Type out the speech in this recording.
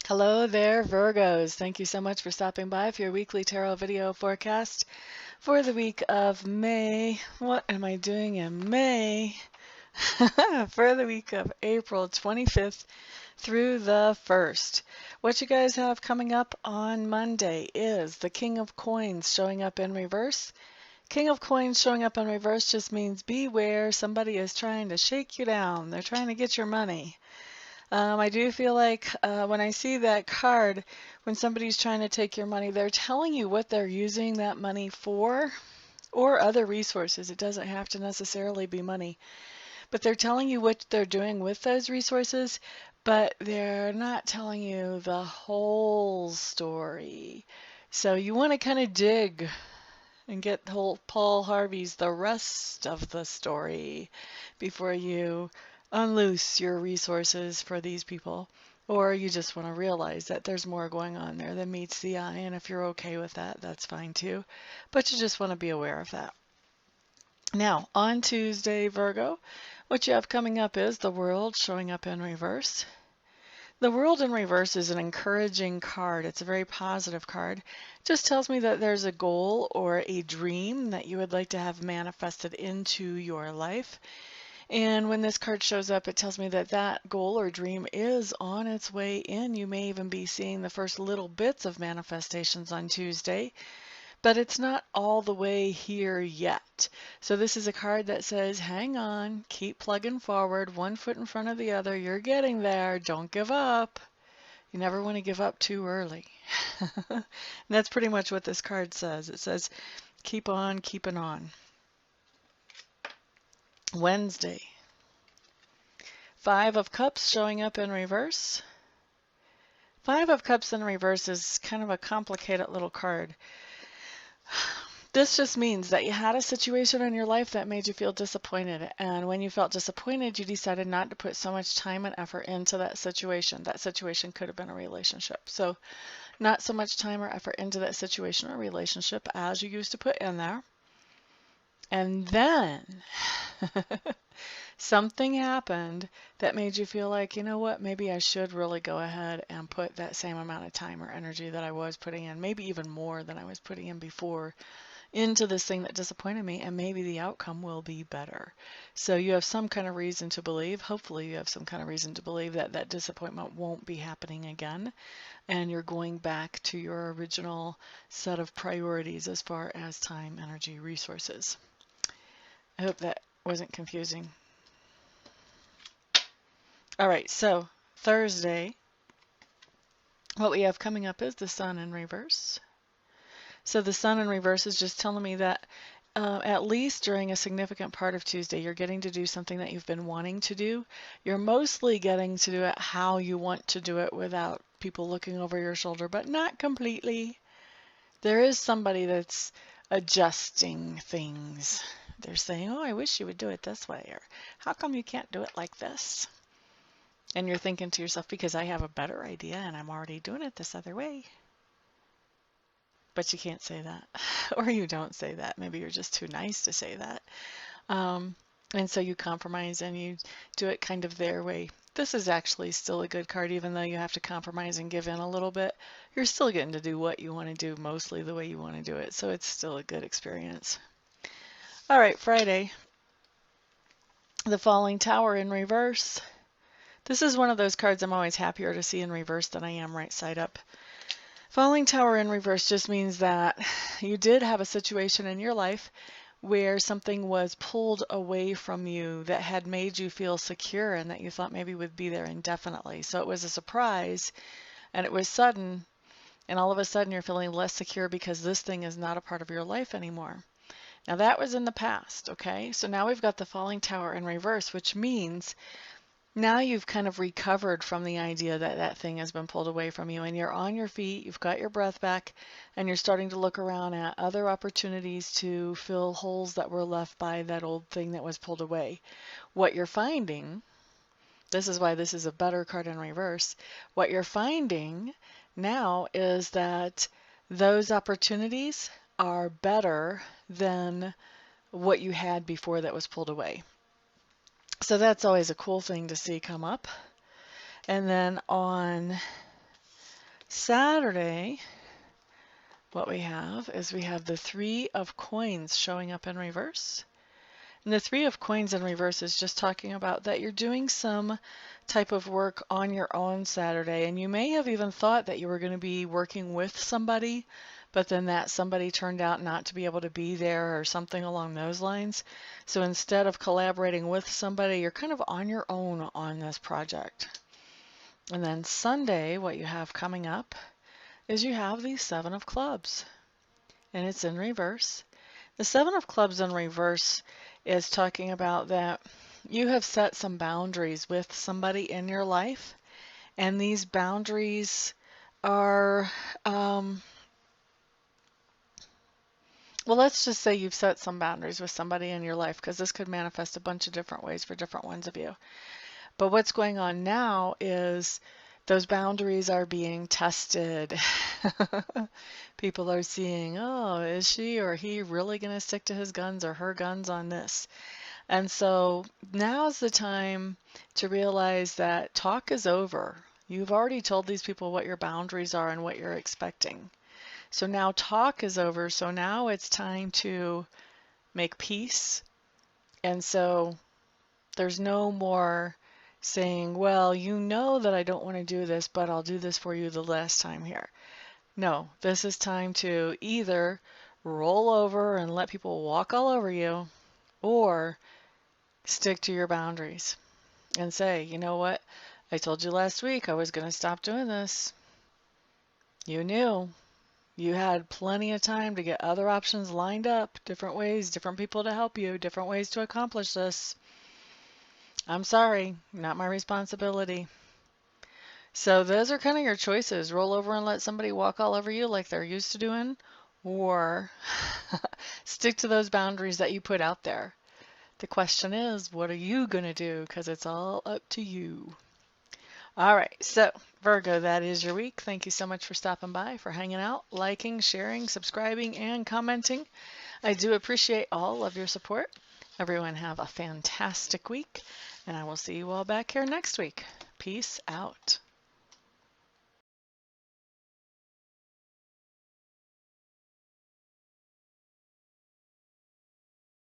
Hello there, Virgos. Thank you so much for stopping by for your weekly tarot video forecast for the week of May. What am I doing in May? For the week of April 25th through the 1st. What you guys have coming up on Monday is the King of Coins showing up in reverse. King of Coins showing up in reverse just means beware, somebody is trying to shake you down. They're trying to get your money. I do feel like when I see that card, when somebody's trying to take your money, they're telling you what they're using that money for or other resources. It doesn't have to necessarily be money, but they're telling you what they're doing with those resources, but they're not telling you the whole story. So you want to kind of dig and get whole Paul Harvey's The Rest of the Story before you unloose your resources for these people. Or you just want to realize that there's more going on there than meets the eye, and if you're okay with that, that's fine too. But you just want to be aware of that. Now, on Tuesday, Virgo, what you have coming up is the World showing up in reverse. The World in reverse is an encouraging card. It's a very positive card. It just tells me that there's a goal or a dream that you would like to have manifested into your life. And when this card shows up, it tells me that that goal or dream is on its way in. You may even be seeing the first little bits of manifestations on Tuesday, but it's not all the way here yet. So this is a card that says, hang on, keep plugging forward, one foot in front of the other. You're getting there. Don't give up. You never want to give up too early. And that's pretty much what this card says. It says, keep on keeping on. Wednesday, Five of Cups showing up in reverse. Five of Cups in reverse is kind of a complicated little card. This just means that you had a situation in your life that made you feel disappointed, and when you felt disappointed, you decided not to put so much time and effort into that situation. That situation could have been a relationship. So not so much time or effort into that situation or relationship as you used to put in there. And then something happened that made you feel like, you know what, maybe I should really go ahead and put that same amount of time or energy that I was putting in, maybe even more than I was putting in before, into this thing that disappointed me, and maybe the outcome will be better. So you have some kind of reason to believe, hopefully you have some kind of reason to believe that that disappointment won't be happening again, and you're going back to your original set of priorities as far as time, energy, resources. I hope that wasn't confusing. All right, so Thursday, what we have coming up is the Sun in reverse. So the Sun in reverse is just telling me that at least during a significant part of Tuesday, you're getting to do something that you've been wanting to do. You're mostly getting to do it how you want to do it without people looking over your shoulder, but not completely. There is somebody that's adjusting things. They're saying, oh, I wish you would do it this way, or how come you can't do it like this? And you're thinking to yourself, because I have a better idea and I'm already doing it this other way. But you can't say that. Or you don't say that. Maybe you're just too nice to say that. And so you compromise and you do it kind of their way. This is actually still a good card, even though you have to compromise and give in a little bit. You're still getting to do what you want to do, mostly the way you want to do it. So it's still a good experience. All right, Friday. The Falling Tower in reverse. This is one of those cards I'm always happier to see in reverse than I am right side up. Falling Tower in reverse just means that you did have a situation in your life where something was pulled away from you that had made you feel secure and that you thought maybe would be there indefinitely. So it was a surprise and it was sudden, and all of a sudden you're feeling less secure because this thing is not a part of your life anymore. Now that was in the past, okay? So now we've got the Falling Tower in reverse, which means now you've kind of recovered from the idea that that thing has been pulled away from you, and you're on your feet, you've got your breath back, and you're starting to look around at other opportunities to fill holes that were left by that old thing that was pulled away. What you're finding, this is why this is a better card in reverse, what you're finding now is that those opportunities are better than what you had before that was pulled away. So that's always a cool thing to see come up. And then on Saturday, what we have is we have the Three of Coins showing up in reverse. And the Three of Coins in reverse is just talking about that you're doing some type of work on your own Saturday. And you may have even thought that you were going to be working with somebody, but then that somebody turned out not to be able to be there or something along those lines. So instead of collaborating with somebody, you're kind of on your own on this project. And then Sunday, what you have coming up is you have the Seven of Clubs, and it's in reverse. The Seven of Clubs in reverse is talking about that you have set some boundaries with somebody in your life, and these boundaries are, well, let's just say you've set some boundaries with somebody in your life, because this could manifest a bunch of different ways for different ones of you. But what's going on now is those boundaries are being tested. People are seeing, oh, is she or he really going to stick to his guns or her guns on this? And so now's the time to realize that talk is over. You've already told these people what your boundaries are and what you're expecting. So now talk is over. So now it's time to make peace. And so there's no more saying, well, you know that I don't want to do this, but I'll do this for you the last time here. No, this is time to either roll over and let people walk all over you, or stick to your boundaries and say, you know what? I told you last week I was going to stop doing this. You knew. You had plenty of time to get other options lined up, different ways, different people to help you, different ways to accomplish this. I'm sorry, not my responsibility. So those are kind of your choices. Roll over and let somebody walk all over you like they're used to doing, or stick to those boundaries that you put out there. The question is, what are you going to do? Because it's all up to you. All right, so Virgo, that is your week. Thank you so much for stopping by, for hanging out, liking, sharing, subscribing, and commenting. I do appreciate all of your support. Everyone have a fantastic week, and I will see you all back here next week. Peace out.